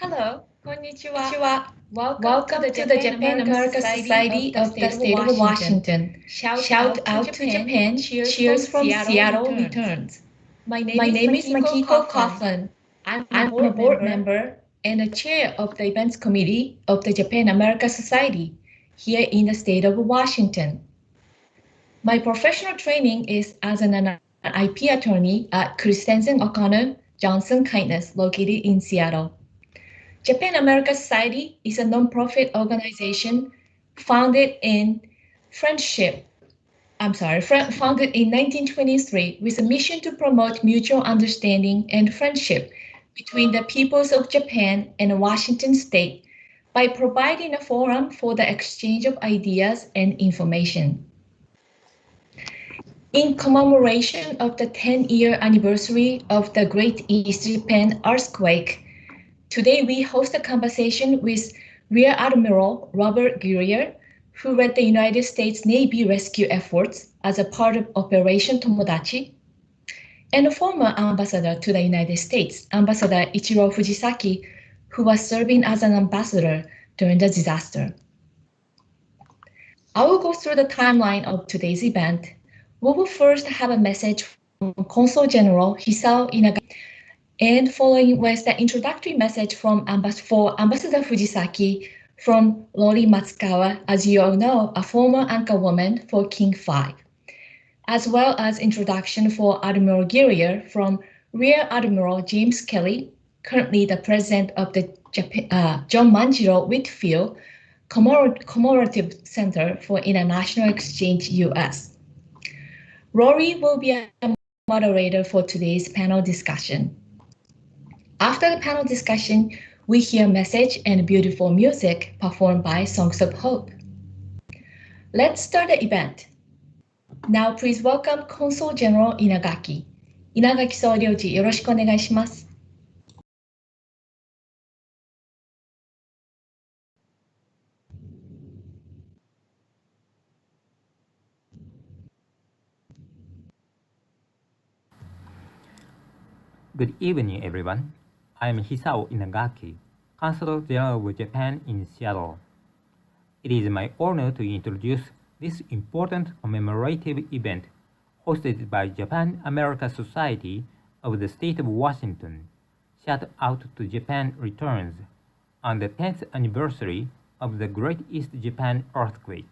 Hello, こんにちは. Welcome to the Japan-America Society of the State of Washington. Shout out to Japan. Cheers from Seattle returns. My name is Makiko Coughlin. I'm a board member and a chair of the events committee of the Japan-America Society here in the state of Washington. My professional training is as an IP attorney at Christensen O'Connor Johnson Kindness located in Seattle. Japan-America Society is a nonprofit organization founded in 1923 with a mission to promote mutual understanding and friendship between the peoples of Japan and Washington State by providing a forum for the exchange of ideas and information. In commemoration of the 10-year anniversary of the Great East Japan earthquake, today we host a conversation with Rear Admiral Robert Guerrier, who led the United States Navy rescue efforts as a part of Operation Tomodachi, and a former ambassador to the United States, Ambassador Ichiro Fujisaki, who was serving as an ambassador during the disaster. I will go through the timeline of today's event. We will first have a message from Consul General Hisao Inagaki, and following was the introductory message for Ambassador Fujisaki from Lori Matsukawa, as you all know, a former anchorwoman for King 5, as well as introduction for Admiral Guerrier from Rear Admiral James Kelly, currently the president of the John Manjiro Whitfield Commemorative Center for International Exchange, U.S. Rory will be a moderator for today's panel discussion. After the panel discussion, we hear message and beautiful music performed by Songs of Hope. Let's start the event. Now please welcome Consul General Inagaki. 稲垣総領事、よろしくお願いします。Good evening, everyone. I am Hisao Inagaki, Consul General of Japan in Seattle. It is my honor to introduce this important commemorative event hosted by Japan-America Society of the State of Washington, Shout Out to Japan Returns, on the 10th anniversary of the Great East Japan earthquake.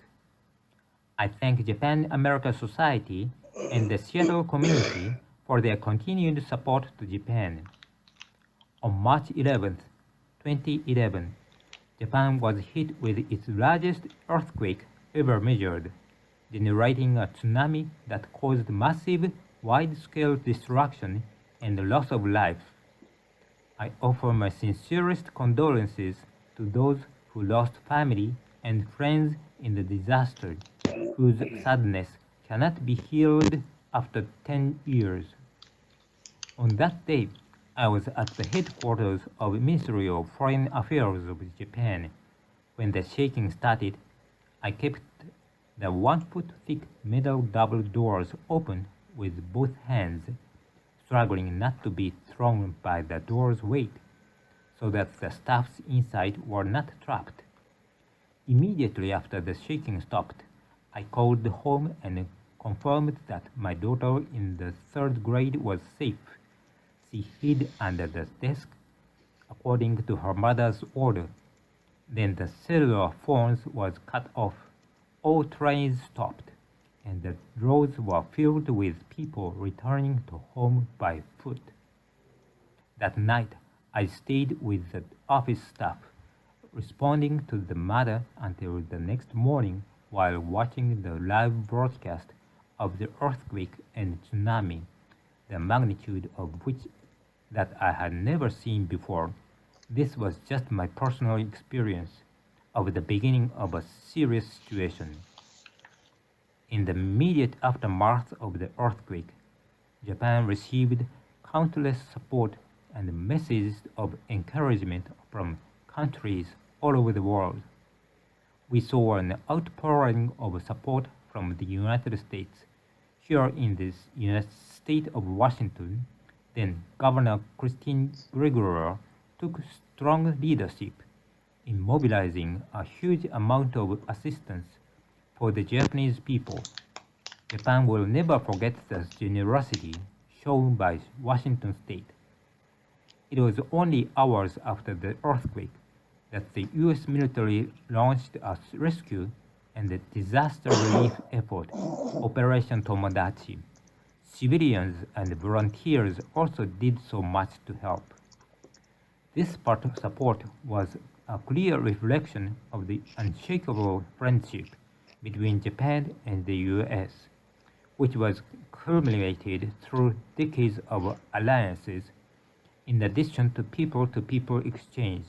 I thank Japan-America Society and the Seattle community for their continued support to Japan. On March 11, 2011, Japan was hit with its largest earthquake ever measured, generating a tsunami that caused massive, wide-scale destruction and loss of life. I offer my sincerest condolences to those who lost family and friends in the disaster, whose sadness cannot be healed after 10 years. On that day, I was at the headquarters of the Ministry of Foreign Affairs of Japan. When the shaking started, I kept the 1-foot-thick metal double doors open with both hands, struggling not to be thrown by the door's weight, so that the staffs inside were not trapped. Immediately after the shaking stopped, I called home and confirmed that my daughter in the 3rd grade was safe. She hid under the desk, according to her mother's order. Then the cellular phones was cut off, all trains stopped, and the roads were filled with people returning to home by foot. That night, I stayed with the office staff, responding to the mother until the next morning while watching the live broadcast of the earthquake and tsunami, the magnitude of which that I had never seen before. This was just my personal experience of the beginning of a serious situation. In the immediate aftermath of the earthquake, Japan received countless support and messages of encouragement from countries all over the world. We saw an outpouring of support from the United States. Here in the United State of Washington, then Governor Christine Gregoire took strong leadership in mobilizing a huge amount of assistance for the Japanese people. Japan will never forget the generosity shown by Washington State. It was only hours after the earthquake that the U.S. military launched a rescue and disaster relief effort, Operation Tomodachi. Civilians and volunteers also did so much to help. This part of support was a clear reflection of the unshakable friendship between Japan and the U.S., which was culminated through decades of alliances, in addition to people-to-people exchange.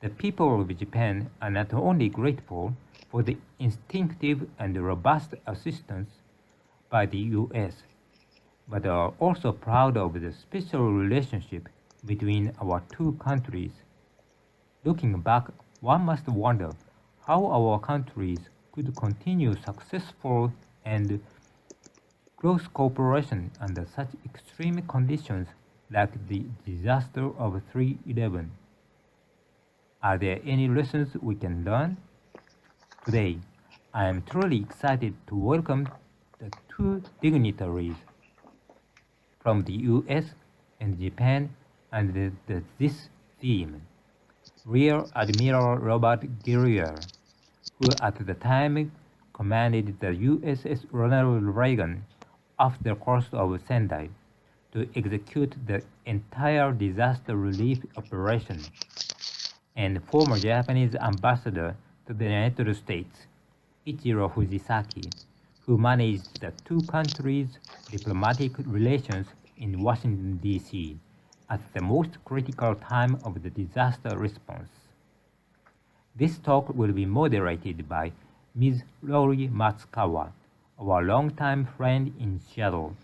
The people of Japan are not only grateful for the instinctive and robust assistance by the U.S., but are also proud of the special relationship between our two countries. Looking back, one must wonder how our countries could continue successful and close cooperation under such extreme conditions like the disaster of 3/11. Are there any lessons we can learn? Today, I am truly excited to welcome the two dignitaries from the US and Japan under this theme. Rear Admiral Robert Guerrier, who at the time commanded the USS Ronald Reagan off the coast of Sendai to execute the entire disaster relief operation, and former Japanese ambassador to the United States, Ichiro Fujisaki, who managed the two countries' diplomatic relations in Washington, D.C. at the most critical time of the disaster response. This talk will be moderated by Ms. Lori Matsukawa, our longtime friend in Seattle,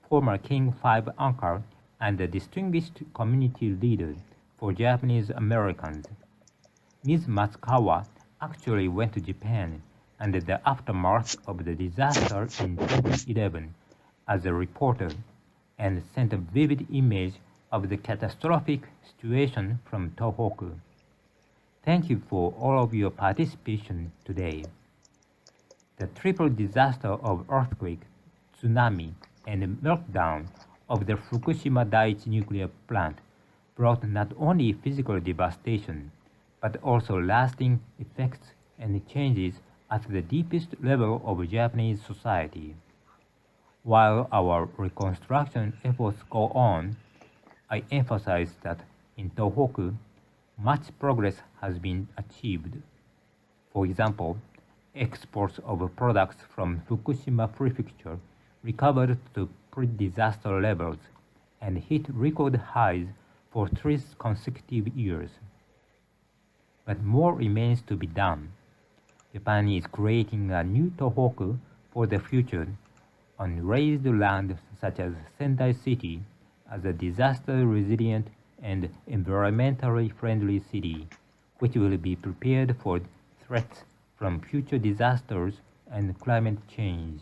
former King 5 anchor and a distinguished community leader for Japanese Americans. Ms. Matsukawa actually went to Japan under the aftermath of the disaster in 2011 as a reporter and sent a vivid image of the catastrophic situation from Tohoku. Thank you for all of your participation today. The triple disaster of earthquake, tsunami, and meltdown of the Fukushima Daiichi nuclear plant brought not only physical devastation, but also lasting effects and changes at the deepest level of Japanese society. While our reconstruction efforts go on, I emphasize that in Tohoku, much progress has been achieved. For example, exports of products from Fukushima Prefecture recovered to pre-disaster levels and hit record highs for 3 consecutive years. But more remains to be done. Japan is creating a new Tohoku for the future on raised land such as Sendai City as a disaster-resilient and environmentally friendly city, which will be prepared for threats from future disasters and climate change.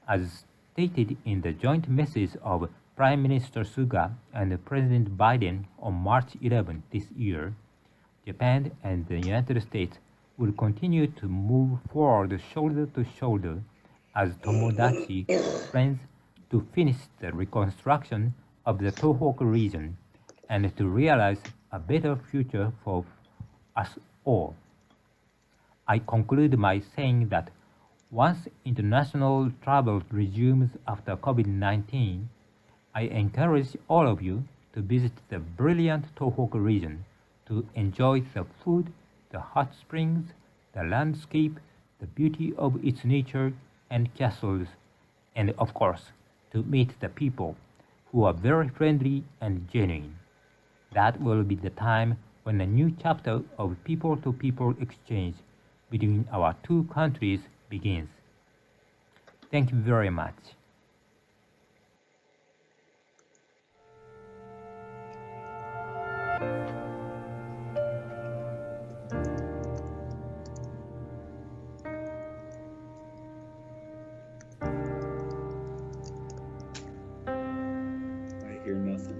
As stated in the joint message of Prime Minister Suga and President Biden on March 11 this year, Japan and the United States will continue to move forward shoulder to shoulder as Tomodachi friends to finish the reconstruction of the Tohoku region and to realize a better future for us all. I conclude by saying that once international travel resumes after COVID-19, I encourage all of you to visit the brilliant Tohoku region to enjoy the food, the hot springs, the landscape, the beauty of its nature and castles, and of course, to meet the people who are very friendly and genuine. That will be the time when a new chapter of people-to-people exchange between our two countries begins. Thank you very much. I hear nothing.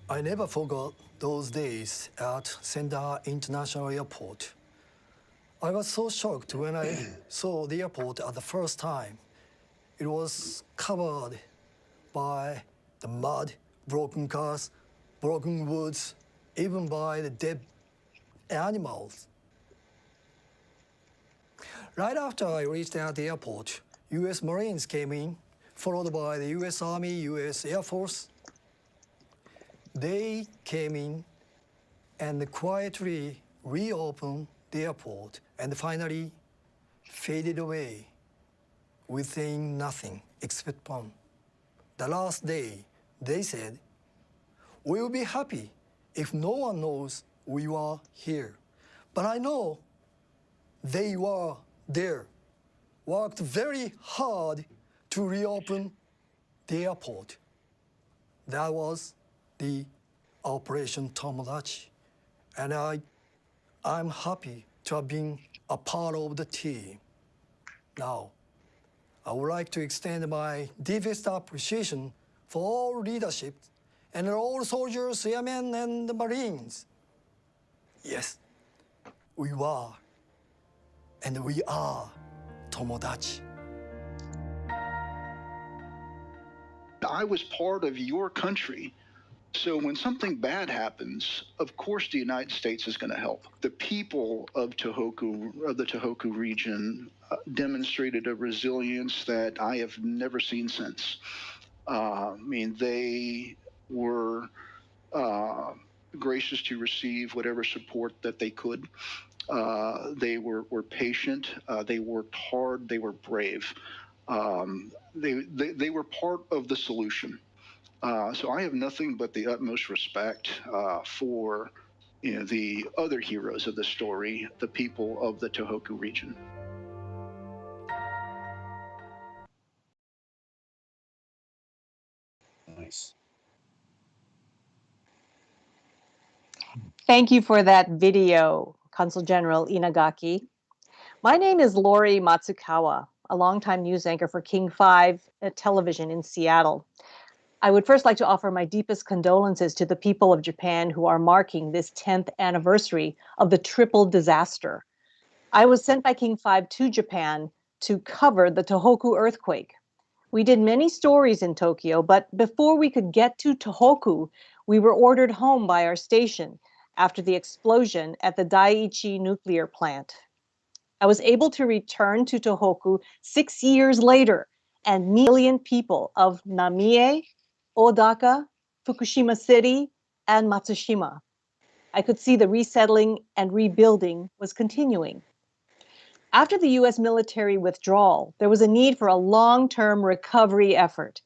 I never forgot those days at Sendai International Airport. I was so shocked when I saw the airport at the first time. It was covered by the mud, broken cars, broken woods, even by the dead animals. Right after I reached at the airport, US Marines came in, followed by the US Army, US Air Force. They came in and quietly reopened the airport and finally faded away within nothing except bomb. The last day, they said, "We will be happy if no one knows we were here." But I know they were there, worked very hard to reopen the airport. That was the Operation Tomodachi. And I'm happy to have been a part of the team. Now, I would like to extend my deepest appreciation for all leadership and all soldiers, airmen, and the Marines. Yes, we were, and we are Tomodachi. I was part of your country. So when something bad happens, of course the United States is going to help. The people of the Tohoku region, demonstrated a resilience that I have never seen since. They were gracious to receive whatever support that they could. They were patient. They worked hard. They were brave. They were part of the solution. So I have nothing but the utmost respect for the other heroes of the story, the people of the Tohoku region. Nice. Thank you for that video, Consul General Inagaki. My name is Lori Matsukawa, a longtime news anchor for King 5 television in Seattle. I would first like to offer my deepest condolences to the people of Japan who are marking this 10th anniversary of the triple disaster. I was sent by King 5 to Japan to cover the Tohoku earthquake. We did many stories in Tokyo, but before we could get to Tohoku, we were ordered home by our station after the explosion at the Daiichi nuclear plant. I was able to return to Tohoku 6 years later and meet million people of Namie, Odaka, Fukushima City, and Matsushima. I could see the resettling and rebuilding was continuing. After the US military withdrawal, there was a need for a long-term recovery effort.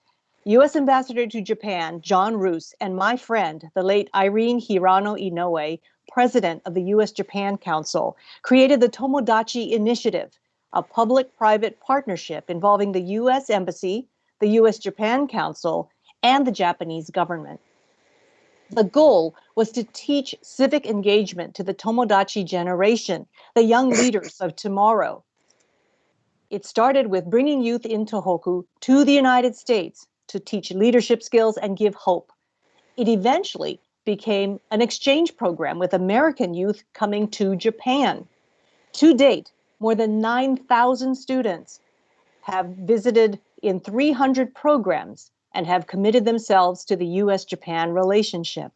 US Ambassador to Japan, John Roos, and my friend, the late Irene Hirano Inoue, president of the US-Japan Council, created the Tomodachi Initiative, a public-private partnership involving the US Embassy, the US-Japan Council, and the Japanese government. The goal was to teach civic engagement to the Tomodachi generation, the young leaders of tomorrow. It started with bringing youth in Tohoku to the United States to teach leadership skills and give hope. It eventually became an exchange program with American youth coming to Japan. To date, More than 9,000 students have visited in 300 programs and have committed themselves to the U.S.-Japan relationship.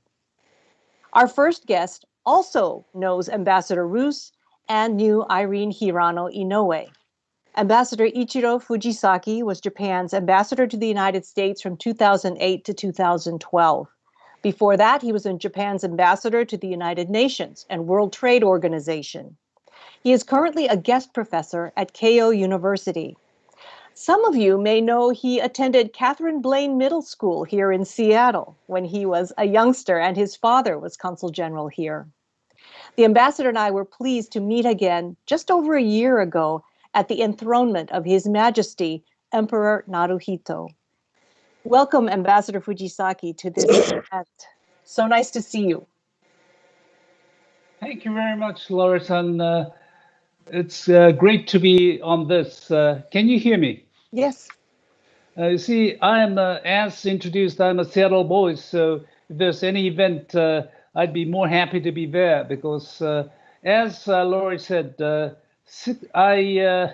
Our first guest also knows Ambassador Roos and knew Irene Hirano Inoue. Ambassador Ichiro Fujisaki was Japan's ambassador to the United States from 2008 to 2012. Before that, he was Japan's ambassador to the United Nations and World Trade Organization. He is currently a guest professor at Keio University. Some of you may know he attended Catherine Blaine Middle School here in Seattle when he was a youngster and his father was consul general here. The ambassador and I were pleased to meet again just over a year ago at the enthronement of His Majesty Emperor Naruhito. Welcome, Ambassador Fujisaki, to this event. So nice to see you. Thank you very much, Laura-san. It's great to be on this. Can you hear me? Yes. You see, I am, as introduced, I'm a Seattle boy, so if there's any event, I'd be more happy to be there because, as Laurie said, I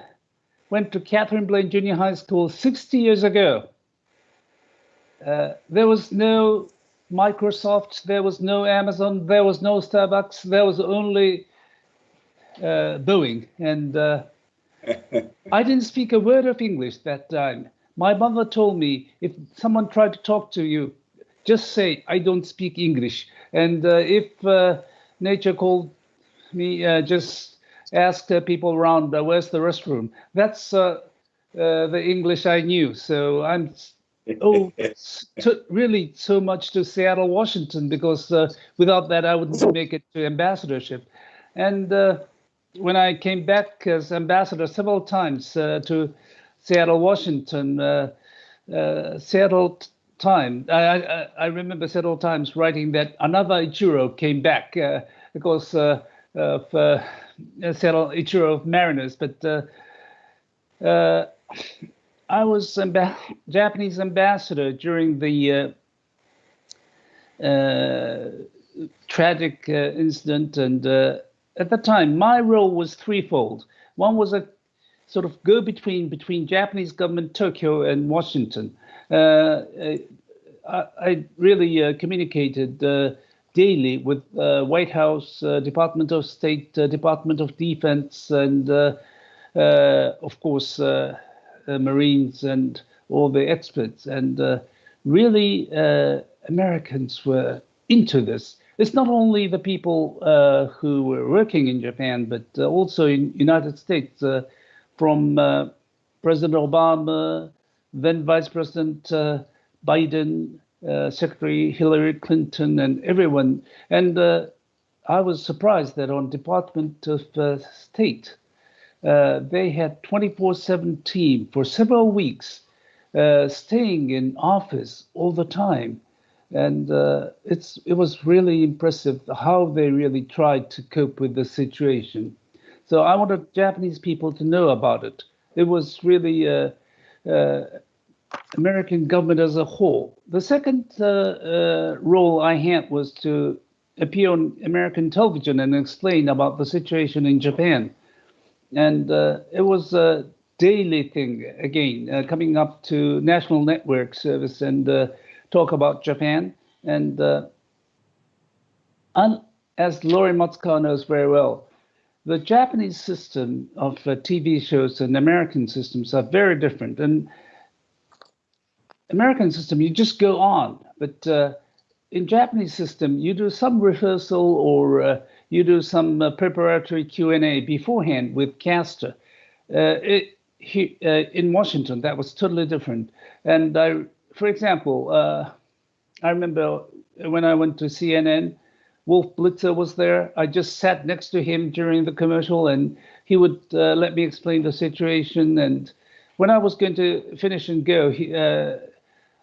went to Catherine Blaine Junior High School 60 years ago. There was no Microsoft, there was no Amazon, there was no Starbucks, there was only Boeing. And I didn't speak a word of English that time. My mother told me, if someone tried to talk to you, just say, I don't speak English. And if nature called me, just ask people around, where's the restroom? That's the English I knew. So I'm really so much to Seattle, Washington, because without that, I wouldn't make it to ambassadorship. And when I came back as ambassador several times to Seattle, Washington, Seattle Times, I remember Seattle Times writing that another Ichiro came back because of Seattle Ichiro Mariners. But I was Japanese ambassador during the tragic incident, and at the time, my role was threefold. One was a sort of go-between Japanese government, Tokyo, and Washington. I really communicated daily with White House, Department of State, Department of Defense, and of course, Marines and all the experts. And really, Americans were into this. It's not only the people who were working in Japan, but also in United States, from President Obama, then Vice President Biden, Secretary Hillary Clinton, and everyone. And I was surprised that on Department of State, they had 24/7 team for several weeks, staying in office all the time. And it was really impressive how they really tried to cope with the situation. So I wanted Japanese people to know about it. It was really American government as a whole. The second role I had was to appear on American television and explain about the situation in Japan. And it was a daily thing, again, coming up to national network service and talk about Japan. And as Lori Matsukawa knows very well, the Japanese system of TV shows and American systems are very different. And American system, you just go on. But in Japanese system, you do some rehearsal or you do some preparatory Q&A beforehand with caster. In Washington, that was totally different. And for example, I remember when I went to CNN, Wolf Blitzer was there. I just sat next to him during the commercial, and he would let me explain the situation. And when I was going to finish and go,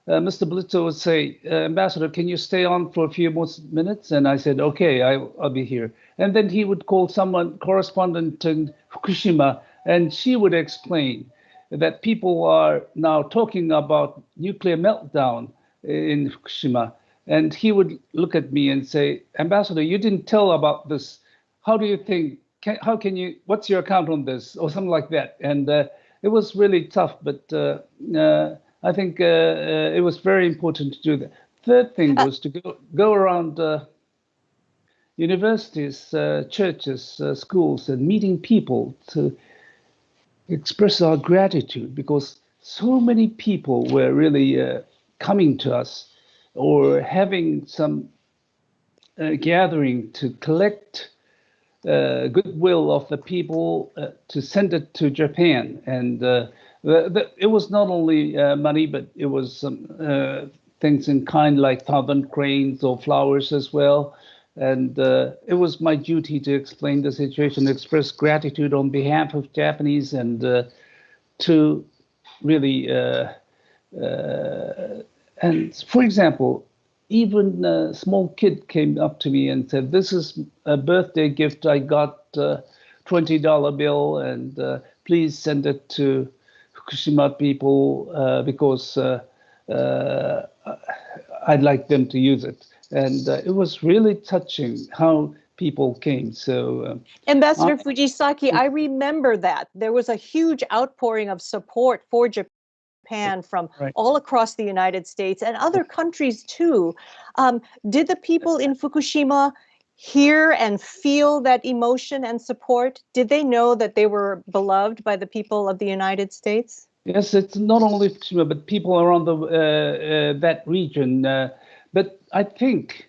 Mr. Blitzer would say, Ambassador, can you stay on for a few more minutes? And I said, okay, I'll be here. And then he would call someone, correspondent in Fukushima, and she would explain that people are now talking about nuclear meltdown in Fukushima. And he would look at me and say, Ambassador, you didn't tell about this. How do you think how can you, what's your account on this, or something like that. And it was really tough, but I think it was very important to do that. Third thing was to go around universities, churches, schools, and meeting people to express our gratitude, because so many people were really coming to us or having some gathering to collect goodwill of the people to send it to Japan. And it was not only money, but it was some things in kind like 1,000 cranes or flowers as well. And it was my duty to explain the situation, express gratitude on behalf of Japanese, and to really, and for example, even a small kid came up to me and said, "This is a birthday gift I got, $20 bill, and please send it to Fukushima people because I'd like them to use it." And it was really touching how people came. So, Ambassador Fujisaki, I remember that. There was a huge outpouring of support for Japan from all across the United States and other countries too. Did the people in Fukushima hear and feel that emotion and support? Did they know that they were beloved by the people of the United States? Yes, it's not only Fukushima, but people around that region. But I think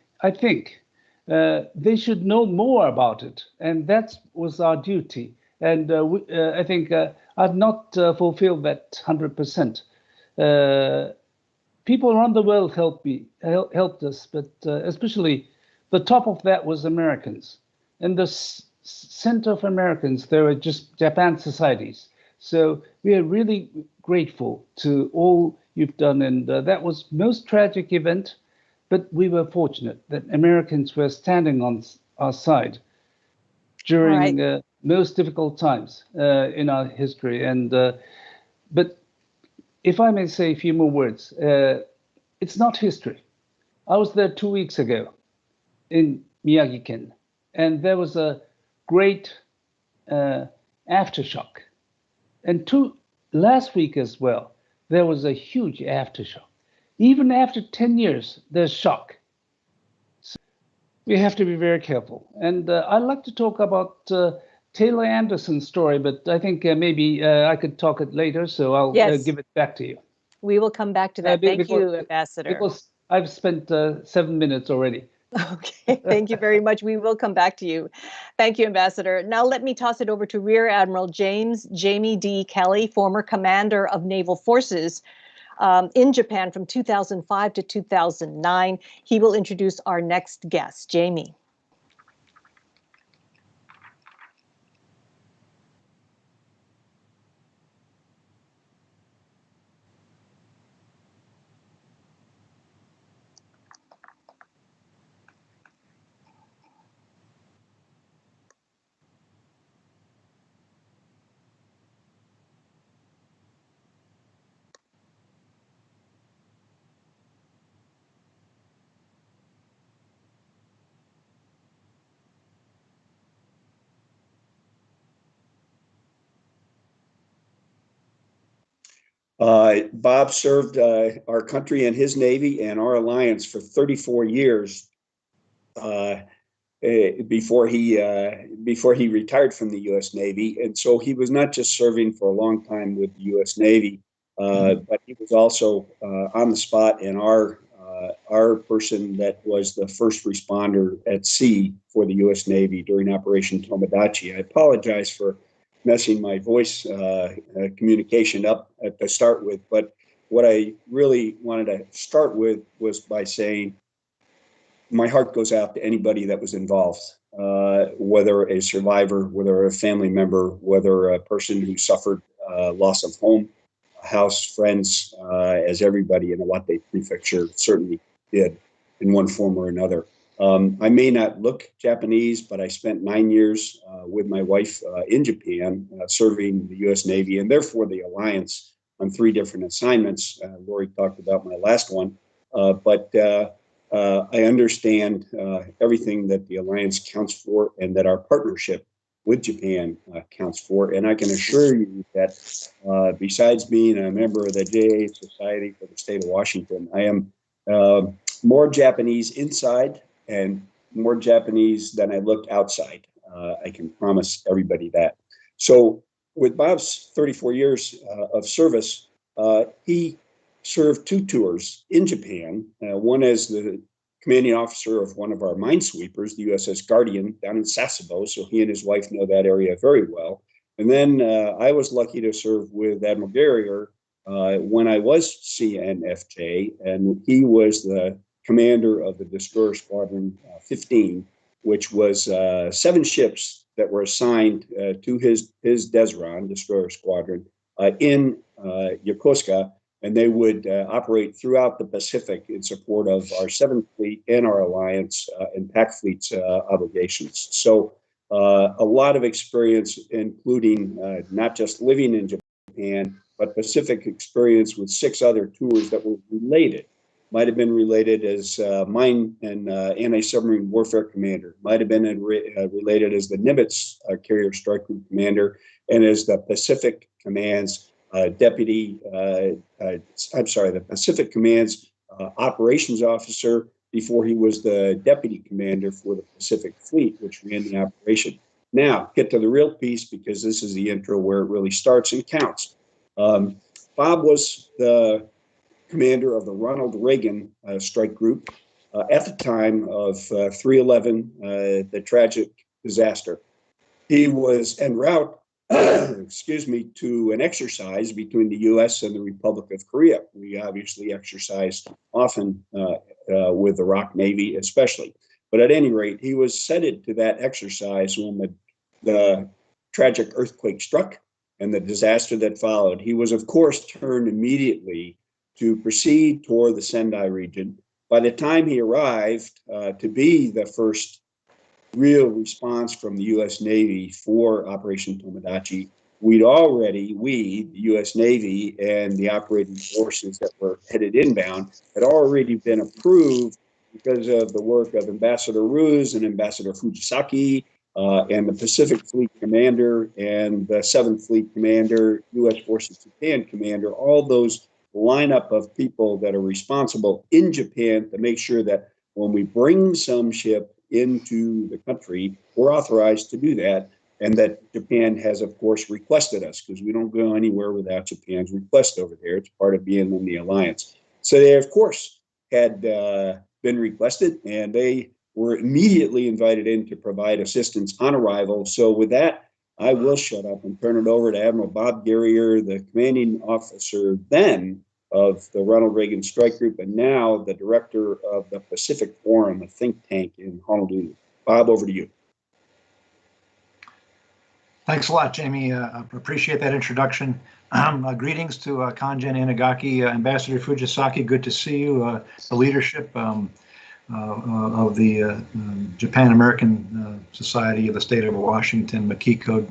they should know more about it, and that was our duty. And I think I've not fulfilled that 100%. People around the world helped us, but especially the top of that was Americans. And the center of Americans, there were just Japan societies. So we are really grateful to all you've done. And that was most tragic event, but we were fortunate that Americans were standing on our side during most difficult times in our history. And but if I may say a few more words, it's not history. I was there 2 weeks ago in Miyagi-ken, and there was a great aftershock. And last week as well, there was a huge aftershock. Even after 10 years, there's shock. So we have to be very careful. And I'd like to talk about Taylor Anderson's story, but I think maybe I could talk it later, so I'll give it back to you. We will come back to that. Thank you, Ambassador. Because I've spent 7 minutes already. Okay, thank you very much. We will come back to you. Thank you, Ambassador. Now let me toss it over to Rear Admiral Jamie D. Kelly, former commander of naval forces in Japan from 2005 to 2009. He will introduce our next guest, Jamie. Bob served our country and his Navy and our alliance for 34 years before he retired from the U.S. Navy. And so he was not just serving for a long time with the U.S. Navy, but he was also on the spot in our person that was the first responder at sea for the U.S. Navy during Operation Tomodachi. I apologize for messing my voice communication up to start with, but what I really wanted to start with was by saying my heart goes out to anybody that was involved, whether a survivor, whether a family member, whether a person who suffered loss of home, house, friends, as everybody in Iwate Prefecture certainly did in one form or another. I may not look Japanese, but I spent 9 years with my wife in Japan serving the U.S. Navy and therefore the Alliance on 3 different assignments. Lori talked about my last one, but I understand everything that the Alliance counts for and that our partnership with Japan counts for. And I can assure you that besides being a member of the JA Society for the state of Washington, I am more Japanese inside and more Japanese than I look outside. I can promise everybody that. So with Bob's 34 years of service, he served 2 tours in Japan, one as the commanding officer of one of our minesweepers, the USS Guardian, down in Sasebo. So he and his wife know that area very well. And then I was lucky to serve with Admiral Guerrier when I was CNFJ, and he was the commander of the Destroyer Squadron 15, which was 7 ships that were assigned to his Desron, Destroyer Squadron, in Yokosuka. And they would operate throughout the Pacific in support of our 7th Fleet and our Alliance and Pac Fleet's obligations. So a lot of experience, including not just living in Japan, but Pacific experience with 6 other tours that were related. Might have been related as mine and anti-submarine warfare commander, might have been related as the Nimitz carrier strike group commander, and as the Pacific Command's the Pacific Command's operations officer before he was the deputy commander for the Pacific Fleet, which ran the operation. Now, get to the real piece, because this is the intro where it really starts and counts. Bob was the commander of the Ronald Reagan strike group at the time of 3/11, the tragic disaster. He was en route to an exercise between the U.S. and the Republic of Korea. We obviously exercise often with the ROK Navy especially. But at any rate, he was headed to that exercise when the tragic earthquake struck and the disaster that followed. He was, of course, turned immediately to proceed toward the Sendai region. By the time he arrived to be the first real response from the U.S. Navy for Operation Tomodachi, we, the U.S. Navy and the operating forces that were headed inbound, had already been approved because of the work of Ambassador Ruse and Ambassador Fujisaki and the Pacific Fleet Commander and the 7th Fleet Commander, U.S. Forces Japan Commander, all those lineup of people that are responsible in Japan to make sure that when we bring some ship into the country, we're authorized to do that, and that Japan has, of course, requested us, because we don't go anywhere without Japan's request over there. It's part of being in the alliance. So they, of course, had been requested, and they were immediately invited in to provide assistance on arrival. So with that, I will shut up and turn it over to Admiral Bob Guerrier, the commanding officer then of the Ronald Reagan Strike Group, and now the director of the Pacific Forum, a think tank in Honolulu. Bob, over to you. Thanks a lot, Jamie. Appreciate that introduction. Greetings to Kanjen Inagaki, Ambassador Fujisaki. Good to see you. The leadership of the Japan-American Society of the State of Washington, Makiko,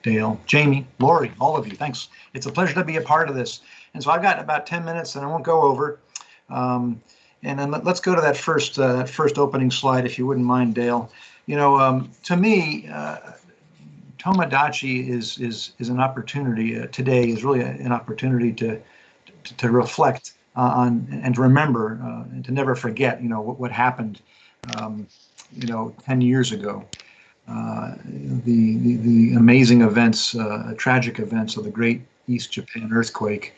Dale, Jamie, Lori, all of you. Thanks. It's a pleasure to be a part of this. And so I've got about 10 minutes, and I won't go over. And then let's go to that first opening slide, if you wouldn't mind, Dale. You know, to me, Tomodachi is an opportunity. Today is really an opportunity to reflect on and to remember and to never forget. You know what happened. 10 years ago. The amazing events, tragic events of the Great East Japan earthquake.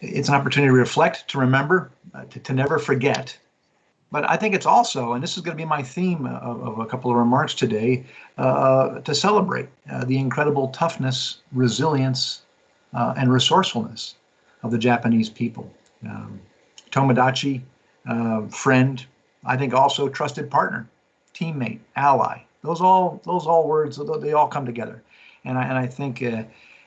It's an opportunity to reflect, to remember, to never forget. But I think it's also, and this is going to be my theme of a couple of remarks today, to celebrate the incredible toughness, resilience, and resourcefulness of the Japanese people. Tomodachi, friend, I think also trusted partner, teammate, ally. Those all words, they all come together. And I think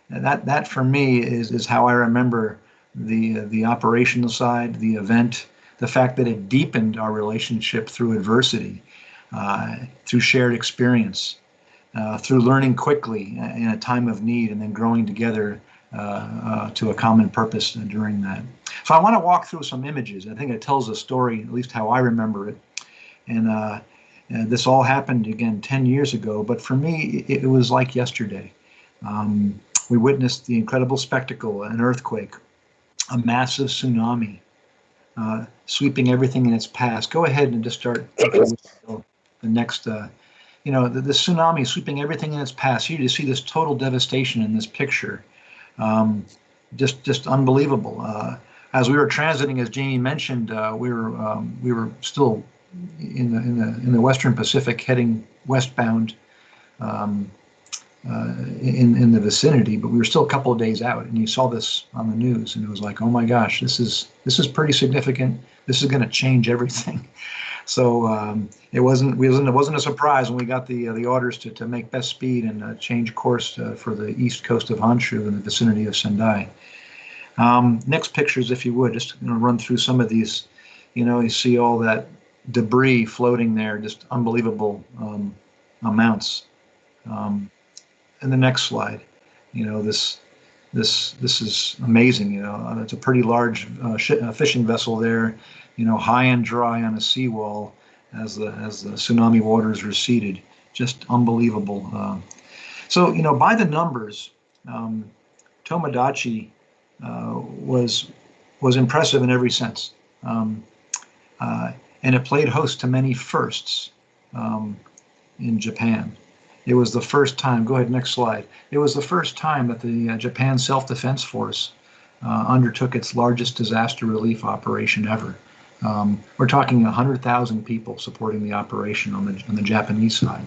that for me is how I remember the operational side, the event, the fact that it deepened our relationship through adversity, through shared experience, through learning quickly in a time of need, and then growing together to a common purpose during that. So I want to walk through some images. I think it tells a story, at least how I remember it. And This all happened again 10 years ago, but for me, it was like yesterday. We witnessed the incredible spectacle, an earthquake, a massive tsunami, sweeping everything in its path. Go ahead and just start the next, the tsunami sweeping everything in its path. You see this total devastation in this picture. Just unbelievable. As we were transiting, as Jamie mentioned, we were still in the Western Pacific, heading westbound in the vicinity, but we were still a couple of days out, and you saw this on the news, and it was like, oh my gosh, this is pretty significant. This is going to change everything. So it wasn't a surprise when we got the orders to make best speed and change course for the east coast of Honshu in the vicinity of Sendai. Next pictures, if you would, just run through some of these. You see all that debris floating there, just unbelievable amounts. And the next slide, this is amazing. It's a pretty large fishing vessel there, high and dry on a seawall as the tsunami waters receded. Just unbelievable. So by the numbers, Tomodachi was impressive in every sense, and it played host to many firsts in Japan. It was the first time, go ahead, next slide. It was the first time that the Japan Self-Defense Force undertook its largest disaster relief operation ever. We're talking 100,000 people supporting the operation on the Japanese side.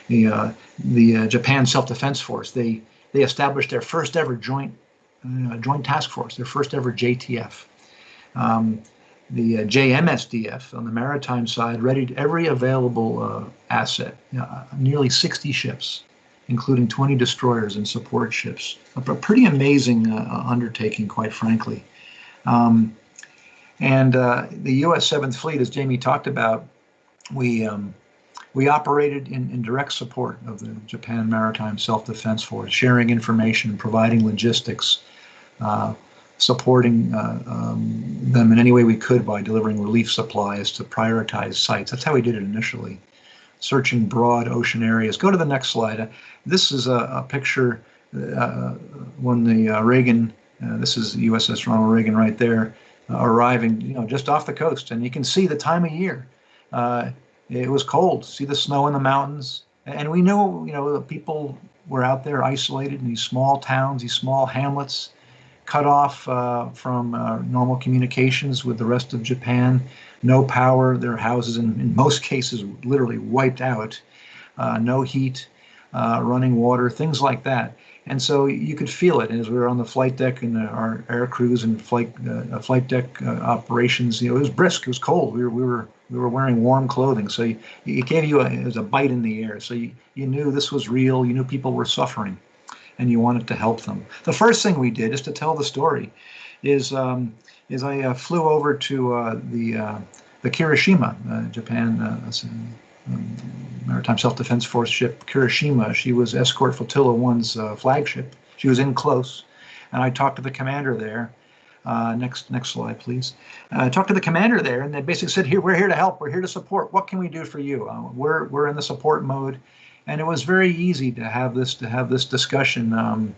The Japan Self-Defense Force, they established their first ever joint task force, their first ever JTF. The JMSDF on the maritime side readied every available asset, nearly 60 ships, including 20 destroyers and support ships. A pretty amazing undertaking, quite frankly. And the U.S. 7th Fleet, as Jamie talked about, we operated in direct support of the Japan Maritime Self-Defense Force, sharing information, providing logistics, supporting them in any way we could by delivering relief supplies to prioritized sites. That's how we did it initially, searching broad ocean areas. Go to the next slide. This is a picture when the Reagan, this is USS Ronald Reagan right there, arriving, just off the coast. And you can see the time of year. It was cold. See the snow in the mountains. And we knew, the people were out there isolated in these small towns, these small hamlets, cut off from normal communications with the rest of Japan, no power, their houses in most cases literally wiped out, no heat, running water, things like that. And so you could feel it as we were on the flight deck and our air crews and flight deck operations. It was brisk, it was cold. We were wearing warm clothing, so it gave you it was a bite in the air. So you knew this was real. You knew people were suffering, and you wanted to help them. The first thing we did, just to tell the story, is I flew over to the Kirishima, Japan Maritime Self-Defense Force ship, Kirishima. She was Escort Flotilla 1's flagship. She was in close, and I talked to the commander there. Next slide, please. I talked to the commander there, and they basically said, "Here, we're here to help. We're here to support. What can we do for you? We're in the support mode." And it was very easy to have this discussion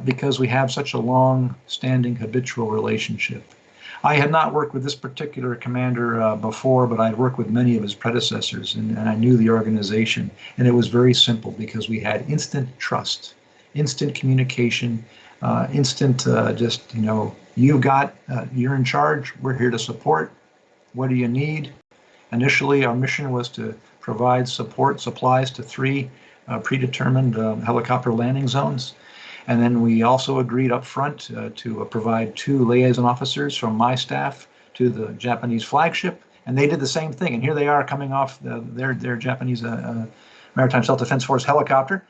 because we have such a long-standing habitual relationship. I had not worked with this particular commander before, but I'd worked with many of his predecessors, and I knew the organization. And it was very simple because we had instant trust, instant communication, instant you're in charge, we're here to support. What do you need? Initially, our mission was to provide support supplies to 3 predetermined helicopter landing zones. And then we also agreed up front to provide 2 liaison officers from my staff to the Japanese flagship, and they did the same thing. And here they are coming off their Japanese Maritime Self-Defense Force helicopter,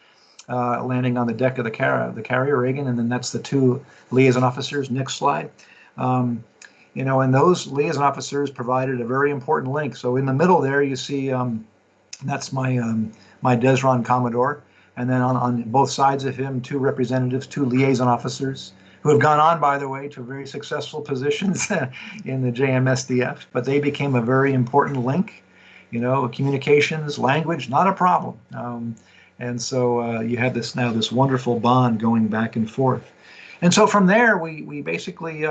landing on the deck of the carrier Reagan, and then that's the 2 liaison officers. Next slide. And those liaison officers provided a very important link. So in the middle there, you see that's my Desron Commodore. And then on both sides of him, 2 representatives, 2 liaison officers, who have gone on, by the way, to very successful positions in the JMSDF. But they became a very important link. You know, communications, language, not a problem. And so you had this wonderful bond going back and forth. And so from there, we basically,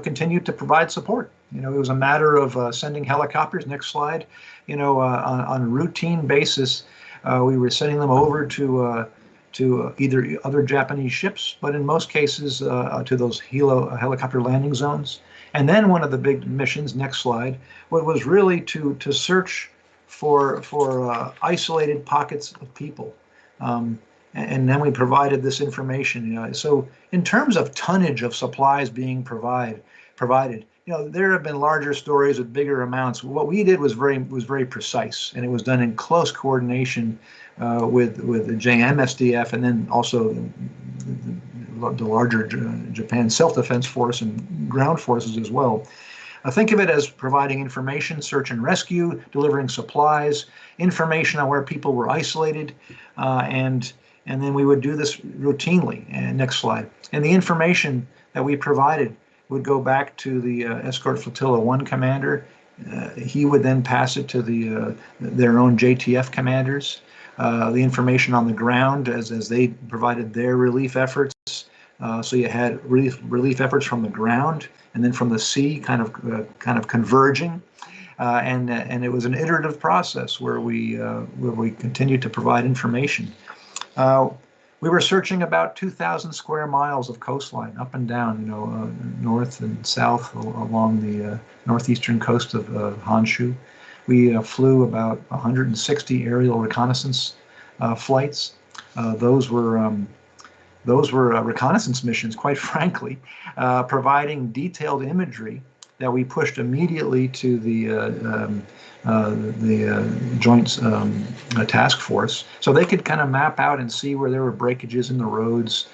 continued to provide support. You know, it was a matter of sending helicopters. Next slide. You know, on a routine basis, we were sending them over to either other Japanese ships, but in most cases to those helicopter landing zones. And then one of the big missions, next slide, was really to search for isolated pockets of people. And then we provided this information. You know, so in terms of tonnage of supplies being provided, you know, there have been larger stories with bigger amounts. What we did was very precise, and it was done in close coordination with the JMSDF, and then also the larger Japan Self-Defense Force and ground forces as well. Think of it as providing information, search and rescue, delivering supplies, information on where people were isolated, and then we would do this routinely. And next slide. And the information that we provided would go back to the Escort Flotilla 1 commander. He would then pass it to their own JTF commanders. The information on the ground as they provided their relief efforts. So you had relief efforts from the ground and then from the sea, kind of converging, and it was an iterative process where we continued to provide information. We were searching about 2,000 square miles of coastline up and down, you know, north and south along the northeastern coast of Honshu. We flew about 160 aerial reconnaissance flights. Those were reconnaissance missions, quite frankly, providing detailed imagery that we pushed immediately to the Joint Task Force, so they could kind of map out and see where there were breakages in the roads,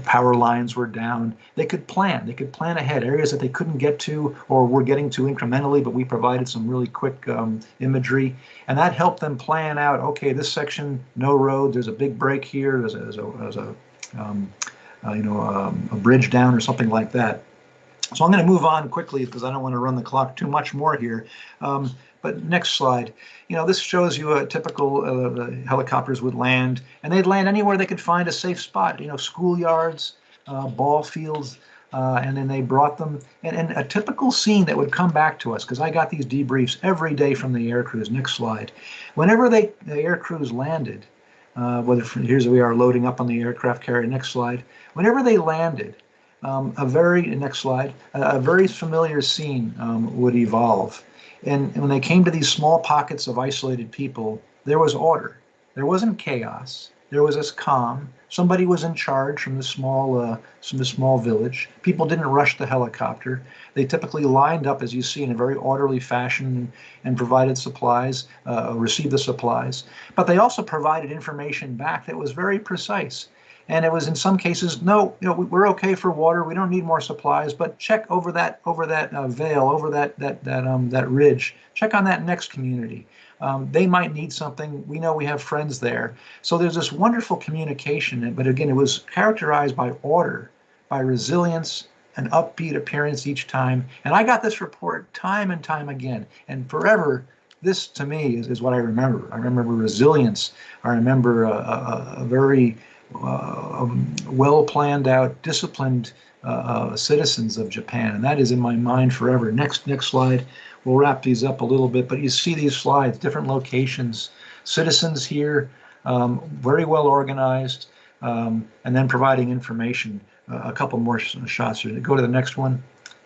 power lines were down. They could plan ahead, areas that they couldn't get to or were getting to incrementally, but we provided some really quick imagery, and that helped them plan out, okay, this section, no road, there's a big break here, there's a bridge down or something like that. So I'm going to move on quickly because I don't want to run the clock too much more here. But next slide. You know, this shows you a typical helicopters would land, and they'd land anywhere they could find a safe spot. You know, schoolyards, ball fields, and then they brought them. And a typical scene that would come back to us, because I got these debriefs every day from the air crews. Next slide. Whenever the air crews landed, here's we are loading up on the aircraft carrier. Next slide. Whenever they landed, a very familiar scene would evolve. And when they came to these small pockets of isolated people, there was order. There wasn't chaos. There was this calm. Somebody was in charge from the small village. People didn't rush the helicopter. They typically lined up, as you see, in a very orderly fashion and provided supplies, received the supplies. But they also provided information back that was very precise. And it was in some cases, no, you know, we're okay for water. We don't need more supplies, but check over that veil, over that ridge. Check on that next community. They might need something. We know we have friends there. So there's this wonderful communication. But again, it was characterized by order, by resilience, an upbeat appearance each time. And I got this report time and time again, and forever. This to me is what I remember. I remember resilience. I remember a very well planned out, disciplined citizens of Japan, and that is in my mind forever. Next slide. We'll wrap these up a little bit, but you see these slides, different locations, citizens here, very well organized, and then providing information. A couple more shots here. Go to the next one,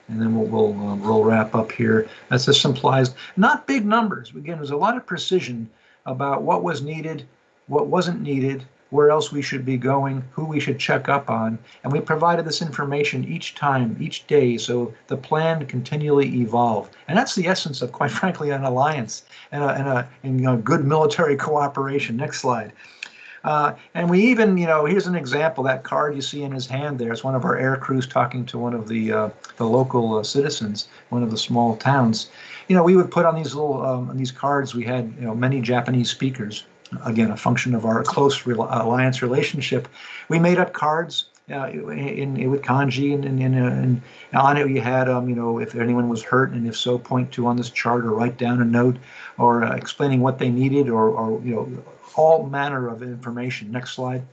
and then we'll wrap up here. That's just implies not big numbers. Again, there's a lot of precision about what was needed, what wasn't needed, where else we should be going, who we should check up on. And we provided this information each time, each day, so the plan continually evolved. And that's the essence of, quite frankly, an alliance and a good military cooperation. Next slide. And we even, you know, here's an example, that card you see in his hand there. It's one of our air crews talking to one of the local citizens, one of the small towns. You know, we would put on these little, on these cards, we had, you know, many Japanese speakers. Again, a function of our close alliance relationship. We made up cards with kanji, and on it you had if anyone was hurt, and if so, point to on this chart or write down a note, or explaining what they needed, or all manner of information. Next slide.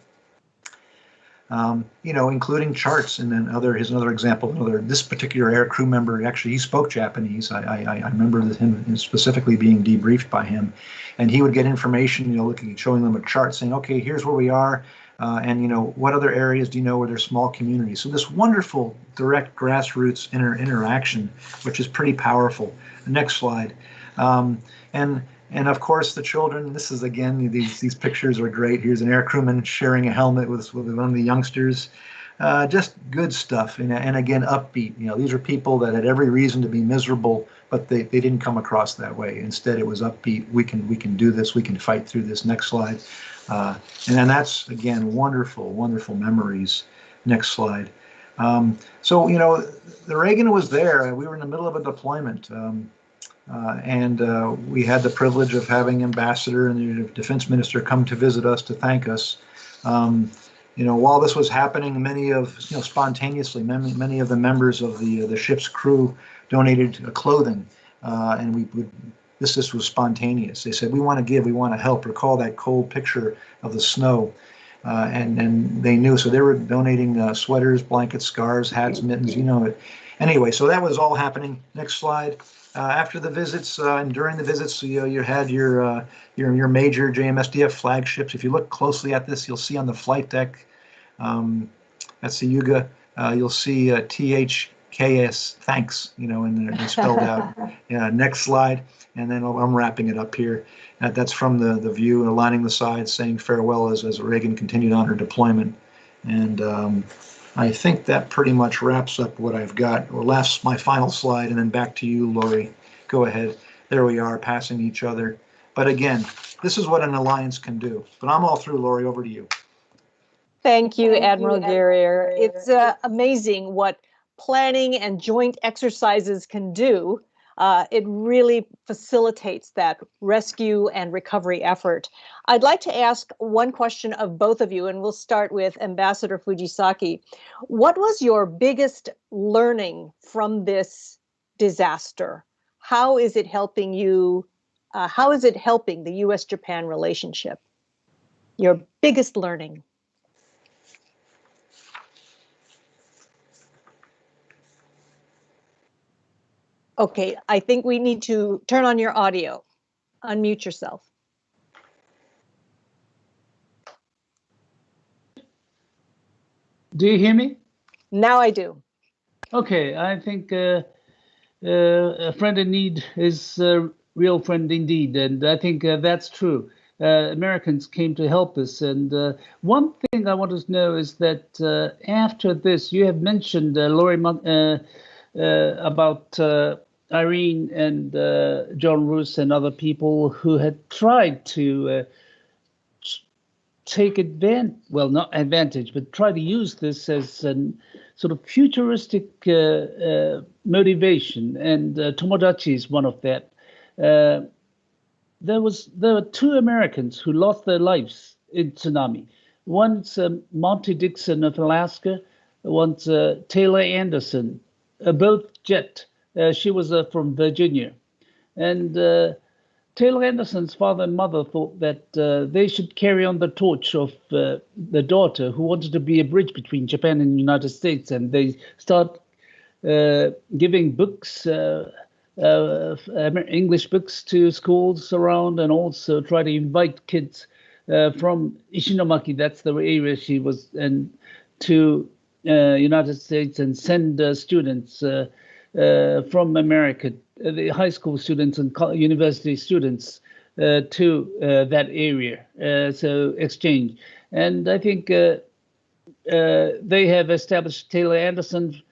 Including charts, and then here's another example. This particular air crew member, actually, he spoke Japanese. I remember him specifically being debriefed by him, and he would get information, showing them a chart, saying, okay, here's where we are, and what other areas do you know where there's small communities? So this wonderful direct grassroots interaction, which is pretty powerful. Next slide. And of course, the children. This is, again, these pictures are great. Here's an air crewman sharing a helmet with one of the youngsters. Just good stuff, and again, upbeat. These are people that had every reason to be miserable, but they didn't come across that way. Instead, it was upbeat. We can do this. We can fight through this. Next slide. And then that's, again, wonderful memories. Next slide. So the Reagan was there. We were in the middle of a deployment. And we had the privilege of having Ambassador and the Defense Minister come to visit us to thank us. While this was happening, many of the members of the ship's crew donated clothing, and this was spontaneous. They said, we want to give, we want to help. Recall that cold picture of the snow. And they knew, so they were donating sweaters, blankets, scarves, hats, mittens, it. Anyway, so that was all happening. Next slide. After the visits and during the visits, you had your major JMSDF flagships. If you look closely at this, you'll see on the flight deck, that's the Yuga, you'll see THKS, thanks, and they're spelled out. Next slide, and then I'm wrapping it up here. That's from the view, and aligning the sides, saying farewell as Reagan continued on her deployment. And I think that pretty much wraps up what I've got. Or last, my final slide, and then back to you, Lori. Go ahead. There we are, passing each other. But again, this is what an alliance can do. But I'm all through, Lori. Over to you. Thank you, Admiral Guerrier. It's amazing what planning and joint exercises can do. It really facilitates that rescue and recovery effort. I'd like to ask one question of both of you, and we'll start with Ambassador Fujisaki. What was your biggest learning from this disaster? How is it helping you? How is it helping the U.S.-Japan relationship? Your biggest learning? Okay, I think we need to turn on your audio. Unmute yourself. Do you hear me? Now I do. Okay, I think a friend in need is a real friend indeed, and I think that's true. Americans came to help us, and one thing I want to know is that after this, you have mentioned, Lori, about Irene and John Roos and other people who had tried to take not advantage, but try to use this as a sort of futuristic motivation. And Tomodachi is one of that. There were two Americans who lost their lives in tsunami. One's Monty Dixon of Alaska, one's Taylor Anderson, both jet. She was from Virginia. And Taylor Anderson's father and mother thought that they should carry on the torch of the daughter who wanted to be a bridge between Japan and the United States. And they start giving books, English books to schools around, and also try to invite kids from Ishinomaki, that's the area she was, and to United States, and send students from America, the high school students and university students to that area, so exchange. And I think they have established Taylor Anderson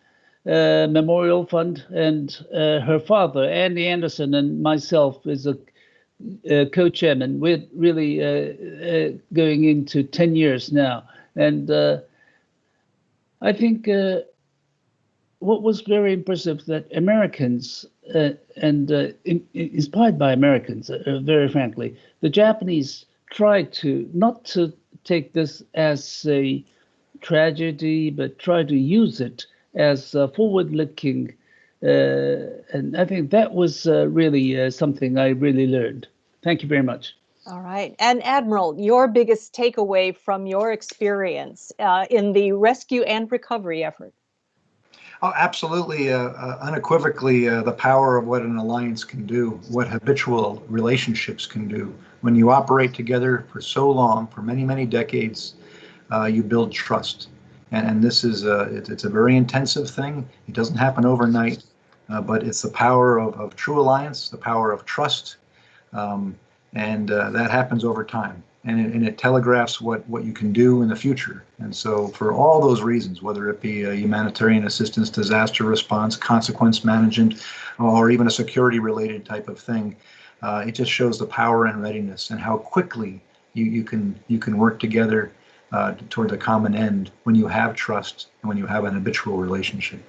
Memorial Fund, and her father, Andy Anderson, and myself is a co-chairman. We're really going into 10 years now. And I think what was very impressive that Americans, and inspired by Americans, very frankly, the Japanese tried to not to take this as a tragedy, but try to use it as forward-looking. And I think that was really something I really learned. Thank you very much. All right. And Admiral, your biggest takeaway from your experience in the rescue and recovery effort? Oh, absolutely, unequivocally, the power of what an alliance can do, what habitual relationships can do. When you operate together for so long, for many, many decades, you build trust. And this is it's a very intensive thing. It doesn't happen overnight, but it's the power of true alliance, the power of trust, and that happens over time. And it telegraphs what you can do in the future. And so for all those reasons, whether it be humanitarian assistance, disaster response, consequence management, or even a security-related type of thing, it just shows the power and readiness and how quickly you can work together toward the common end when you have trust and when you have an habitual relationship.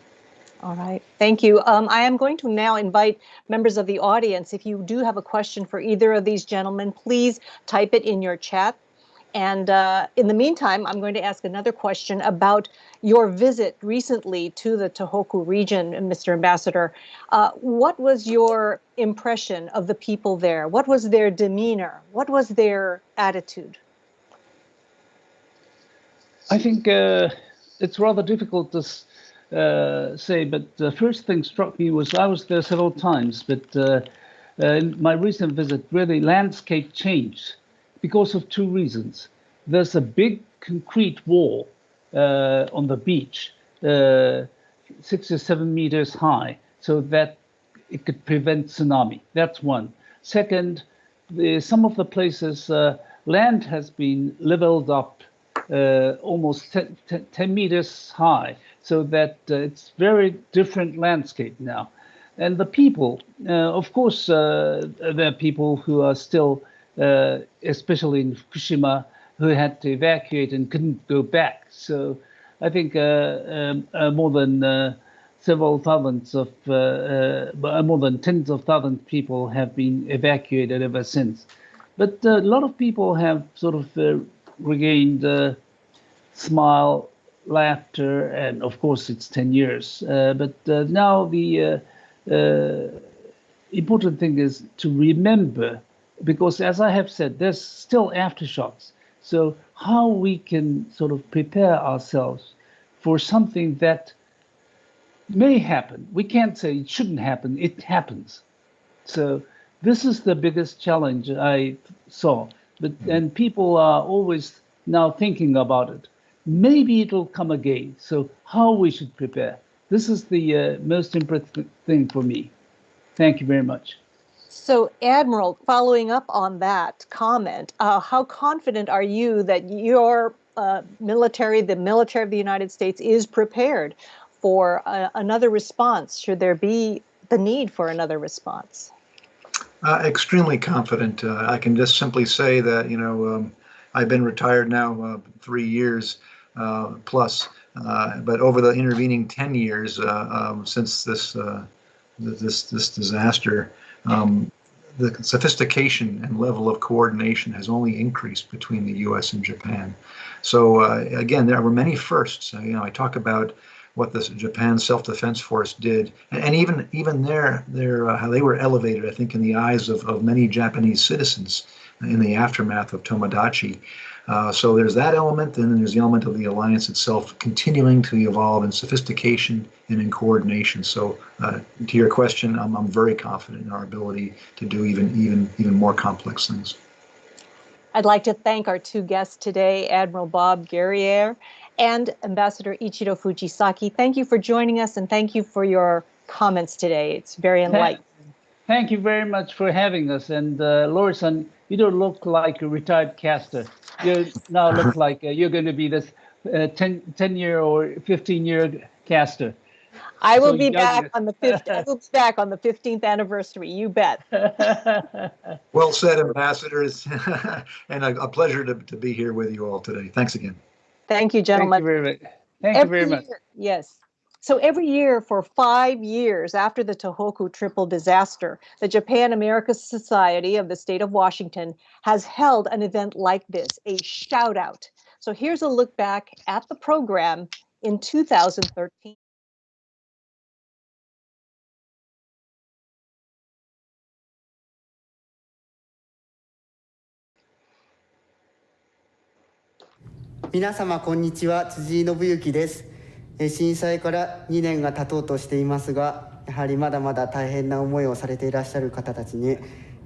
All right. Thank you. I am going to now invite members of the audience. If you do have a question for either of these gentlemen, please type it in your chat. And in the meantime, I'm going to ask another question about your visit recently to the Tohoku region, Mr. Ambassador. What was your impression of the people there? What was their demeanor? What was their attitude? I think it's rather difficult to say, but the first thing struck me was I was there several times, but in my recent visit, really landscape changed because of two reasons. There's a big concrete wall on the beach, 6 or 7 meters high, so that it could prevent tsunami. That's one. Second, some of the places land has been leveled up almost 10 meters high, so that it's very different landscape now. And the people, of course, there are people who are still, especially in Fukushima, who had to evacuate and couldn't go back. So I think more than several thousands of, more than tens of thousands of people have been evacuated ever since. But a lot of people have sort of regained smile, laughter, and of course it's 10 years. But now the important thing is to remember, because as I have said, there's still aftershocks. So how we can sort of prepare ourselves for something that may happen. We can't say it shouldn't happen, it happens. So this is the biggest challenge I saw. And people are always now thinking about it. Maybe it'll come again. So how we should prepare. This is the most important thing for me. Thank you very much. So, Admiral, following up on that comment, how confident are you that your military, the military of the United States, is prepared for another response, should there be the need for another response? Extremely confident. I can just simply say that, you know, I've been retired now 3 years plus, but over the intervening 10 years since this disaster, the sophistication and level of coordination has only increased between the U.S. and Japan. So again, there were many firsts. You know, I talk about what the Japan Self-Defense Force did, and even their how they were elevated, I think, in the eyes of many Japanese citizens in the aftermath of Tomodachi. So there's that element, and then there's the element of the alliance itself continuing to evolve in sophistication and in coordination. So to your question, I'm very confident in our ability to do even more complex things. I'd like to thank our two guests today, Admiral Bob Guerriere and Ambassador Ichiro Fujisaki. Thank you for joining us, and thank you for your comments today. It's very enlightening. Thank you very much for having us. And Lori-san, you don't look like a retired caster. You now look like you're going to be this 10-year or 15-year caster. I will be back on the 15th. I will be back on the 15th anniversary. You bet. Well said, ambassadors, and a pleasure to be here with you all today. Thanks again. Thank you, gentlemen. Thank you very much. Thank you very much. Yes. So every year for 5 years after the Tohoku triple disaster, the Japan-America Society of the state of Washington has held an event like this, a shout out, So here's a look back at the program in 2013.皆様こんにちは、辻井信之です。震災から2年が経とうとしていますが、やはりまだまだ大変な思いをされていらっしゃる方たちに、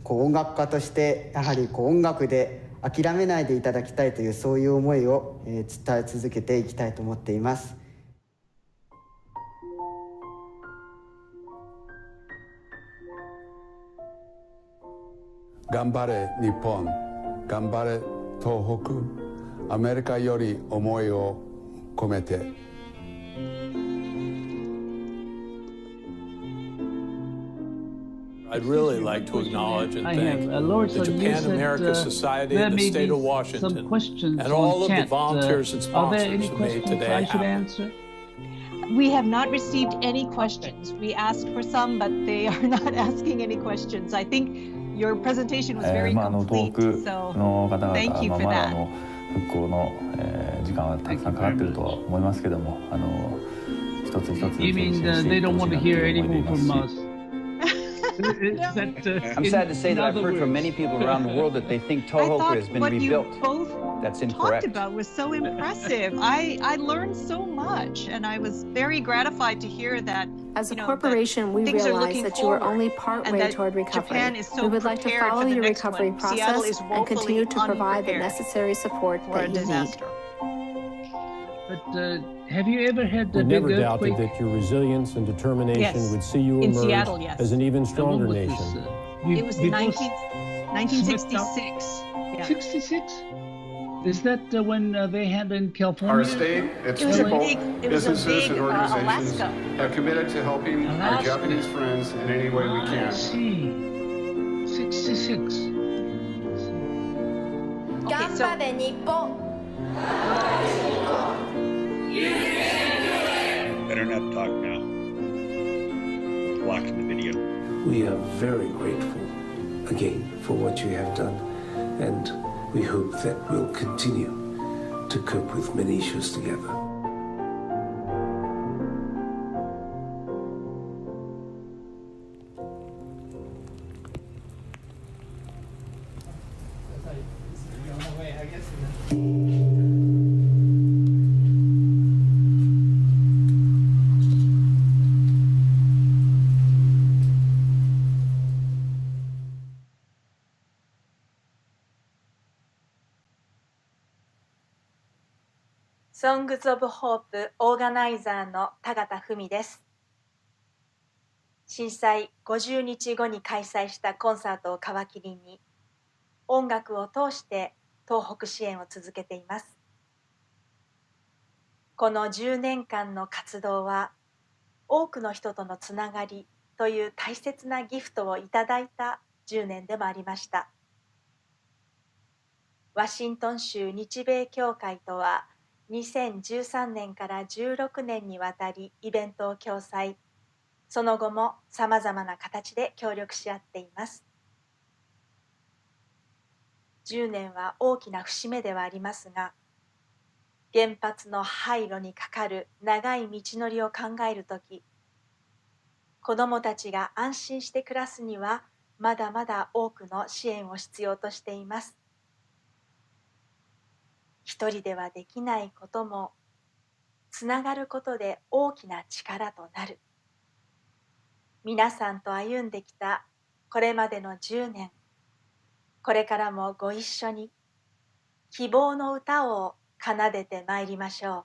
音楽家としてやはり音楽で諦めないでいただきたいというそういう思いを伝え続けていきたいと思っています。頑張れ日本、頑張れ東北、アメリカより思いを込めて。I'd really like to acknowledge and thank the Japan-America Society and the state of Washington and all of the volunteers and sponsors who made today happen. We have not received any questions. We asked for some, but they are not asking any questions. I think your presentation was very complete, so thank you for that. 復興の時間はたくさんかかっているとは思いますけども、一つ一つ誠心していってほしいなと思いますし。I'm sad to say that I've heard from many people around the world that they think Tohoku has been rebuilt. That's incorrect. Talked about was so impressive. I learned so much, and I was very gratified to hear that. As a corporation, we realize that you are only part way toward recovery. We would like to follow your recovery process and continue to provide the necessary support that you need. But have you ever had the big earthquake? Never doubted that your resilience and determination would see you emerge Seattle, as an even stronger nation. It was 1966. 66? Is that when they had in California? Our state, its people, businesses, and organizations have committed to helping our Japanese friends in any way we can. 66. Ganbare Nippon! Better not talk now. Watching the video. We are very grateful again for what you have done, and we hope that we'll continue to cope with many issues together. Songs of Hope オーガナイザーの田形文です。震災50日後に開催したコンサートを皮切りに、音楽を通して東北支援を続けています。この10年間の活動は、多くの人とのつながりという大切なギフトをいただいた10年でもありました。ワシントン州日米協会とは、2013年から16年にわたりイベントを共催、その後もさまざまな形で協力し合っています。10年は大きな節目ではありますが、原発の廃炉にかかる長い道のりを考えるとき、子どもたちが安心して暮らすにはまだまだ多くの支援を必要としています。一人ではできないことも、つながることで大きな力となる。皆さんと歩んできたこれまでの10年、これからもご一緒に希望の歌を奏でてまいりましょう。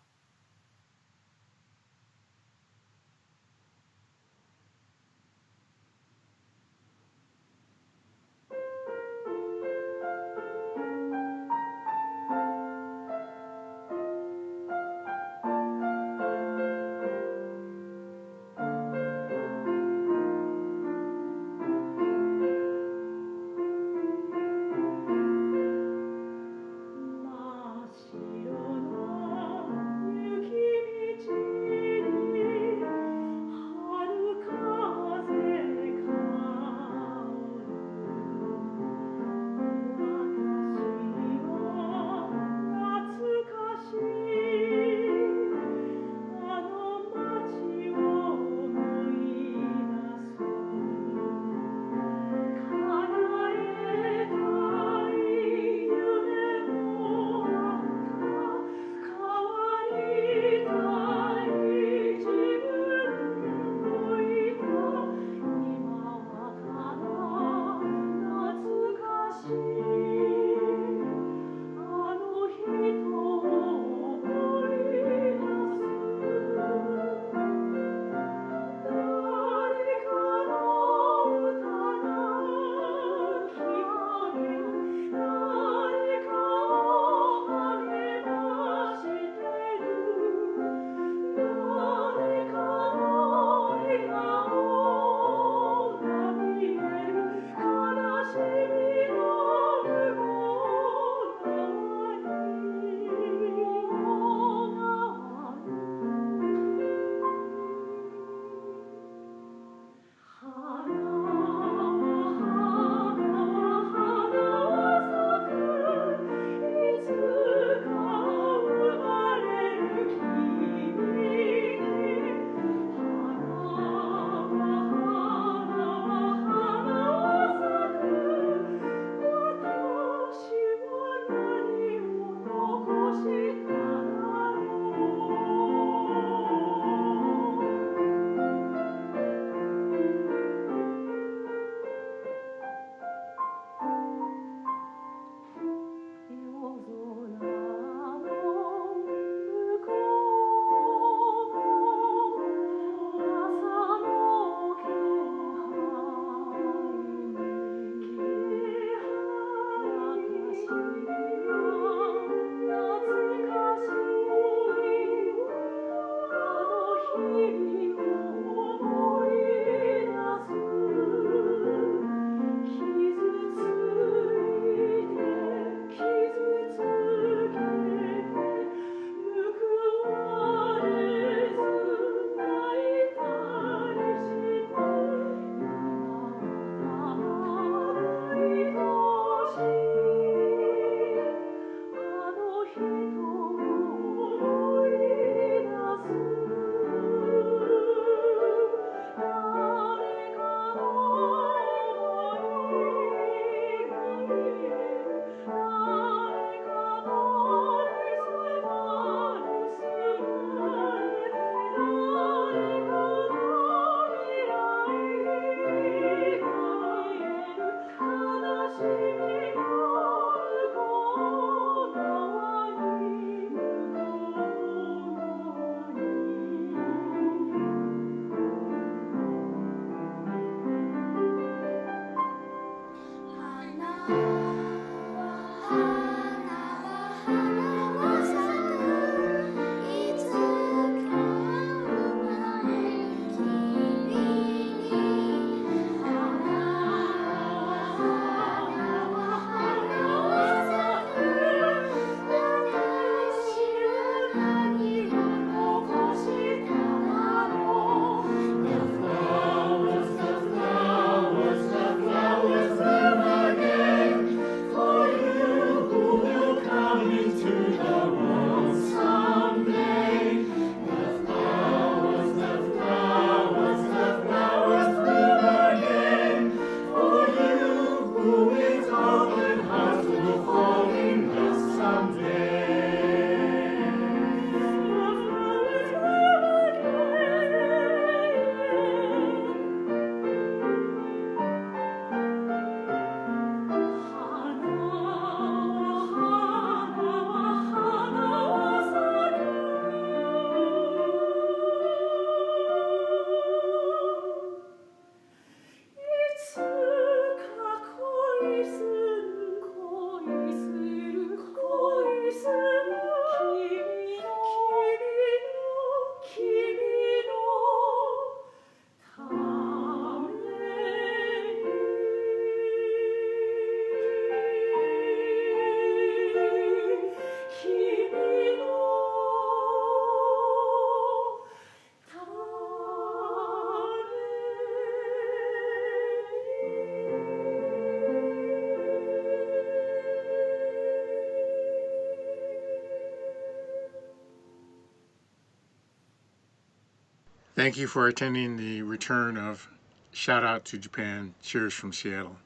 Thank you for attending the return of Shout Out to Japan, Cheers from Seattle.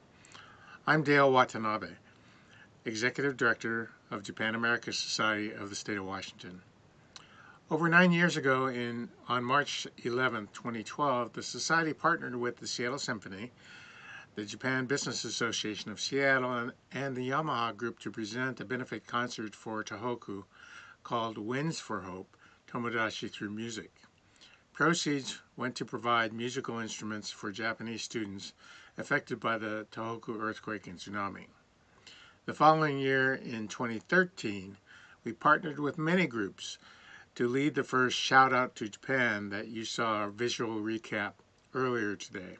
I'm Dale Watanabe, Executive Director of Japan America Society of the State of Washington. Over 9 years ago, on March 11, 2012, the Society partnered with the Seattle Symphony, the Japan Business Association of Seattle, and the Yamaha Group to present a benefit concert for Tohoku called Winds for Hope, Tomodachi Through Music. Proceeds went to provide musical instruments for Japanese students affected by the Tohoku earthquake and tsunami. The following year, in 2013, we partnered with many groups to lead the first Shout Out to Japan that you saw a visual recap earlier today.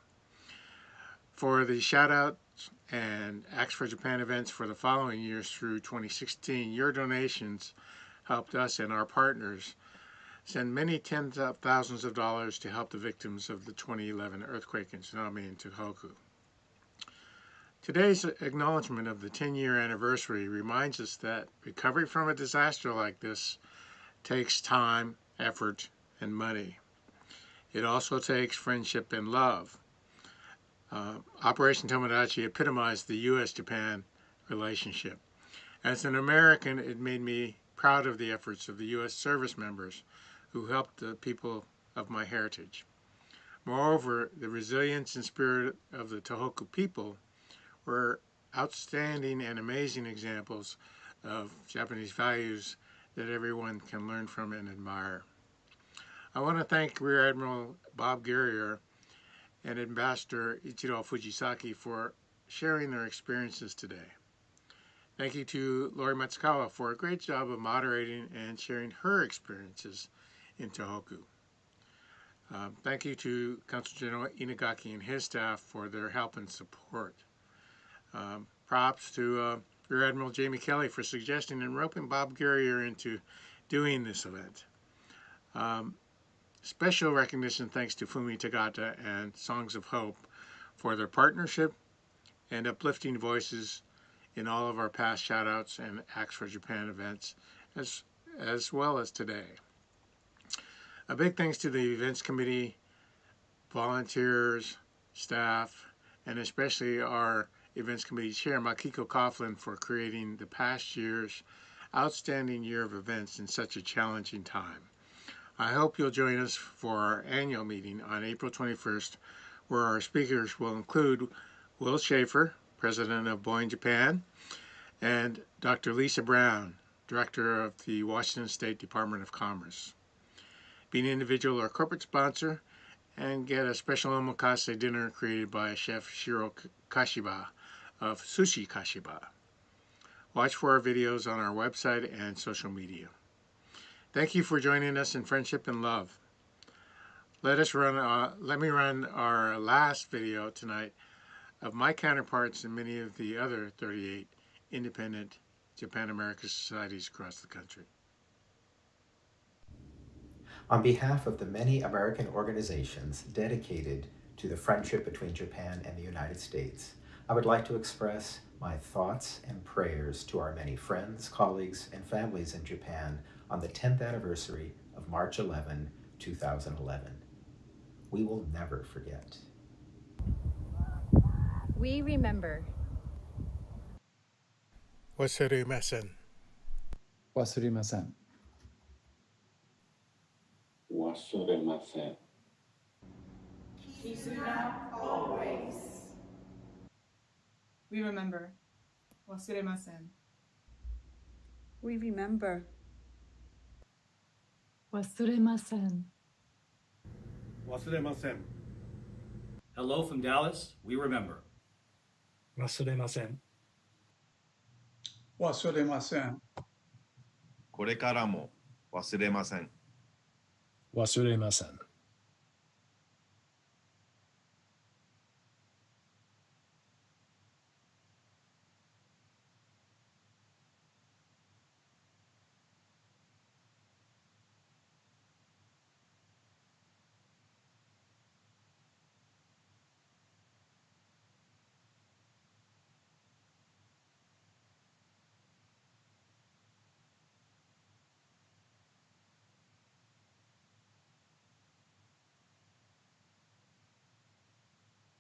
For the Shout Outs and Acts for Japan events for the following years through 2016, your donations helped us and our partners send many tens of thousands of dollars to help the victims of the 2011 earthquake and tsunami in Tohoku. Today's acknowledgement of the 10-year anniversary reminds us that recovery from a disaster like this takes time, effort, and money. It also takes friendship and love. Operation Tomodachi epitomized the U.S.-Japan relationship. As an American, it made me proud of the efforts of the U.S. service members who helped the people of my heritage. Moreover, the resilience and spirit of the Tohoku people were outstanding and amazing examples of Japanese values that everyone can learn from and admire. I want to thank Rear Admiral Bob Guerrier and Ambassador Ichiro Fujisaki for sharing their experiences today. Thank you to Lori Matsukawa for a great job of moderating and sharing her experiences in Tohoku. Thank you to Consul General Inagaki and his staff for their help and support. Props to Rear Admiral Jamie Kelly for suggesting and roping Bob Guerrier into doing this event. Special recognition thanks to Fumi Tagata and Songs of Hope for their partnership and uplifting voices in all of our past shoutouts and Acts for Japan events, as well as today. A big thanks to the events committee, volunteers, staff, and especially our events committee chair, Makiko Coughlin, for creating the past year's outstanding year of events in such a challenging time. I hope you'll join us for our annual meeting on April 21st, where our speakers will include Will Schaefer, President of Boeing Japan, and Dr. Lisa Brown, Director of the Washington State Department of Commerce. Be an individual or corporate sponsor and get a special omakase dinner created by Chef Shiro Kashiba of Sushi Kashiba. Watch for our videos on our website and social media. Thank you for joining us in friendship and love. Let me run our last video tonight of my counterparts and many of the other 38 independent Japan-American societies across the country. On behalf of the many American organizations dedicated to the friendship between Japan and the United States, I would like to express my thoughts and prayers to our many friends, colleagues, and families in Japan on the 10th anniversary of March 11, 2011. We will never forget. We remember. Wasurimasen. Wasurimasen. Wasurimasen. Kisuna always. We remember. Wasuremasen. We remember. Wasuremasen. Wasuremasen. Hello from Dallas. We remember. Wasuremasen. Wasuremasen. これからも忘れません。忘れません。